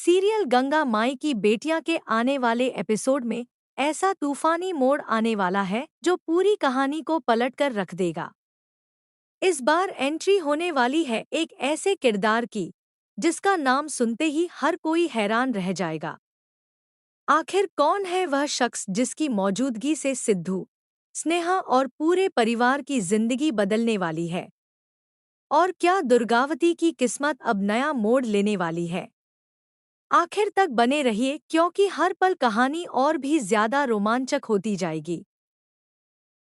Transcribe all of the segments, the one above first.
Serial Ganga माई की बेटियां के आने वाले एपिसोड में ऐसा तूफानी मोड़ आने वाला है जो पूरी कहानी को पलट कर रख देगा। इस बार एंट्री होने वाली है एक ऐसे किरदार की जिसका नाम सुनते ही हर कोई हैरान रह जाएगा। आखिर कौन है वह शख्स जिसकी मौजूदगी से सिद्धू, स्नेहा और पूरे परिवार की जिंदगी बदलने वाली है? और क्या दुर्गावती की किस्मत अब नया मोड़ लेने वाली है? आखिर तक बने रहिए क्योंकि हर पल कहानी और भी ज्यादा रोमांचक होती जाएगी।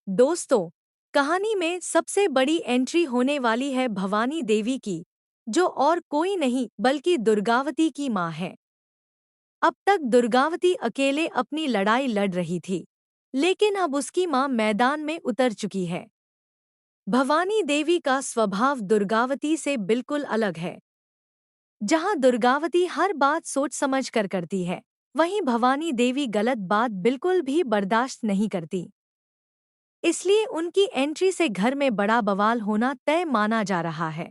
दोस्तों, कहानी में सबसे बड़ी एंट्री होने वाली है भवानी देवी की, जो और कोई नहीं बल्कि दुर्गावती की मां है। अब तक दुर्गावती अकेले अपनी लड़ाई लड़ रही थी, लेकिन अब उसकी मां मैदान में उतर चुकी है। भवानी देवी का स्वभाव दुर्गावती से बिल्कुल अलग है। जहां दुर्गावती हर बात सोच समझ कर करती है, वहीं भवानी देवी गलत बात बिल्कुल भी बर्दाश्त नहीं करती। इसलिए उनकी एंट्री से घर में बड़ा बवाल होना तय माना जा रहा है।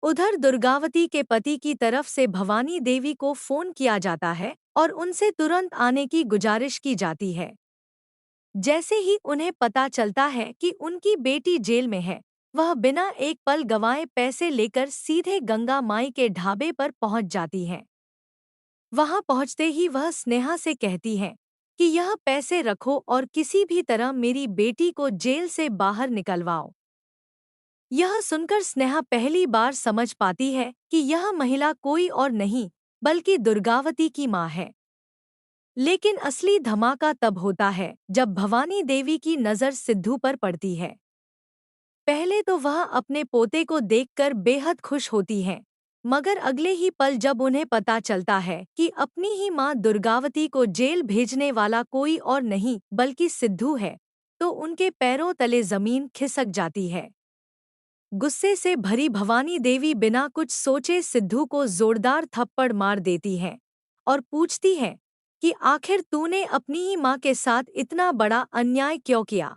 उधर दुर्गावती के पति की तरफ से भवानी देवी को फोन किया जाता है और उनसे तुरंत आने की गुजारिश की जाती है। जैसे ही उन्हें पता चलता है कि उनकी बेटी जेल में है, वह बिना एक पल गंवाए पैसे लेकर सीधे गंगा माई के ढाबे पर पहुंच जाती हैं। वहां पहुंचते ही वह स्नेहा से कहती हैं कि यह पैसे रखो और किसी भी तरह मेरी बेटी को जेल से बाहर निकलवाओ। यह सुनकर स्नेहा पहली बार समझ पाती है कि यह महिला कोई और नहीं बल्कि दुर्गावती की मां है। लेकिन असली धमाका तब होता है जब भवानी देवी की नज़र सिद्धू पर पड़ती है। पहले तो वह अपने पोते को देखकर बेहद खुश होती हैं, मगर अगले ही पल जब उन्हें पता चलता है कि अपनी ही मां दुर्गावती को जेल भेजने वाला कोई और नहीं बल्कि सिद्धू है, तो उनके पैरों तले जमीन खिसक जाती है। गुस्से से भरी भवानी देवी बिना कुछ सोचे सिद्धू को जोरदार थप्पड़ मार देती हैं और पूछती हैं कि आखिर तूने अपनी ही मां के साथ इतना बड़ा अन्याय क्यों किया।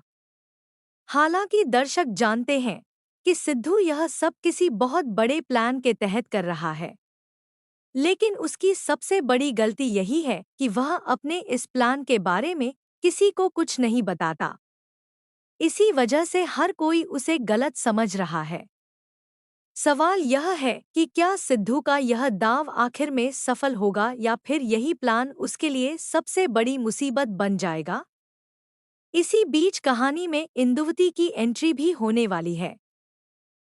हालांकि दर्शक जानते हैं कि सिद्धू यह सब किसी बहुत बड़े प्लान के तहत कर रहा है, लेकिन उसकी सबसे बड़ी गलती यही है कि वह अपने इस प्लान के बारे में किसी को कुछ नहीं बताता। इसी वजह से हर कोई उसे गलत समझ रहा है। सवाल यह है कि क्या सिद्धू का यह दांव आखिर में सफल होगा या फिर यही प्लान उसके लिए सबसे बड़ी मुसीबत बन जाएगा। इसी बीच कहानी में इंदुवती की एंट्री भी होने वाली है।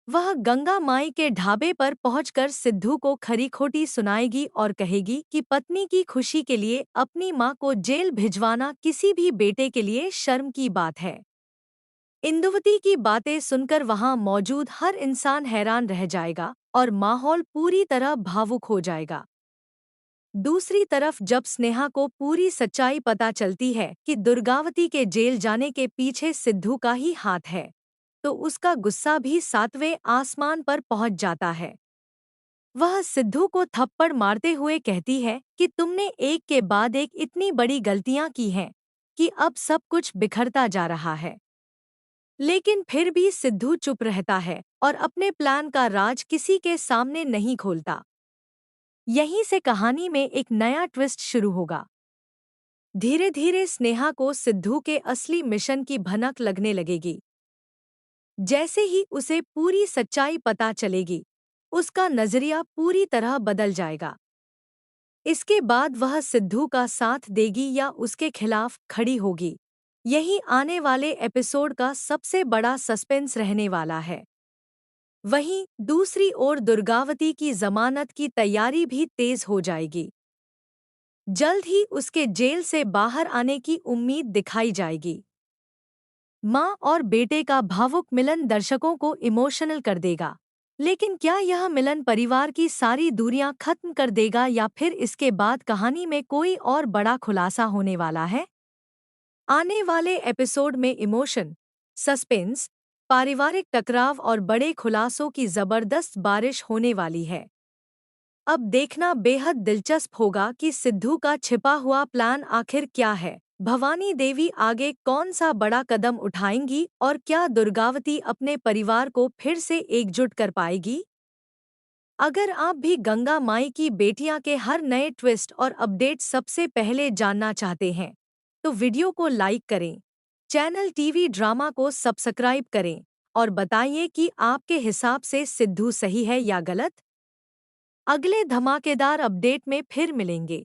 वह गंगा माई के ढाबे पर पहुंचकर सिद्धू को खरी खोटी सुनाएगी और कहेगी कि पत्नी की खुशी के लिए अपनी मां को जेल भिजवाना किसी भी बेटे के लिए शर्म की बात है। इंदुवती की बातें सुनकर वहां मौजूद हर इंसान हैरान रह जाएगा और माहौल पूरी तरह भावुक हो जाएगा। दूसरी तरफ जब स्नेहा को पूरी सच्चाई पता चलती है कि दुर्गावती के जेल जाने के पीछे सिद्धू का ही हाथ है, तो उसका गुस्सा भी सातवें आसमान पर पहुंच जाता है। वह सिद्धू को थप्पड़ मारते हुए कहती है कि तुमने एक के बाद एक इतनी बड़ी गलतियां की हैं कि अब सब कुछ बिखरता जा रहा है। लेकिन फिर भी सिद्धू चुप रहता है और अपने प्लान का राज किसी के सामने नहीं खोलता। यहीं से कहानी में एक नया ट्विस्ट शुरू होगा। धीरे धीरे स्नेहा को सिद्धू के असली मिशन की भनक लगने लगेगी। जैसे ही उसे पूरी सच्चाई पता चलेगी, उसका नजरिया पूरी तरह बदल जाएगा। इसके बाद वह सिद्धू का साथ देगी या उसके खिलाफ खड़ी होगी, यही आने वाले एपिसोड का सबसे बड़ा सस्पेंस रहने वाला है। वहीं दूसरी ओर दुर्गावती की जमानत की तैयारी भी तेज हो जाएगी। जल्द ही उसके जेल से बाहर आने की उम्मीद दिखाई जाएगी। मां और बेटे का भावुक मिलन दर्शकों को इमोशनल कर देगा, लेकिन क्या यह मिलन परिवार की सारी दूरियां खत्म कर देगा या फिर इसके बाद कहानी में कोई और बड़ा खुलासा होने वाला है? आने वाले एपिसोड में इमोशन, सस्पेंस, पारिवारिक टकराव और बड़े खुलासों की जबरदस्त बारिश होने वाली है। अब देखना बेहद दिलचस्प होगा कि सिद्धू का छिपा हुआ प्लान आखिर क्या है। भवानी देवी आगे कौन सा बड़ा कदम उठाएंगी और क्या दुर्गावती अपने परिवार को फिर से एकजुट कर पाएगी? अगर आप भी गंगा माई की बेटियां के हर नए ट्विस्ट और अपडेट सबसे पहले जानना चाहते हैं, तो वीडियो को लाइक करें, चैनल टीवी ड्रामा को सब्सक्राइब करें और बताइए कि आपके हिसाब से सिद्धू सही है या गलत। अगले धमाकेदार अपडेट में फिर मिलेंगे।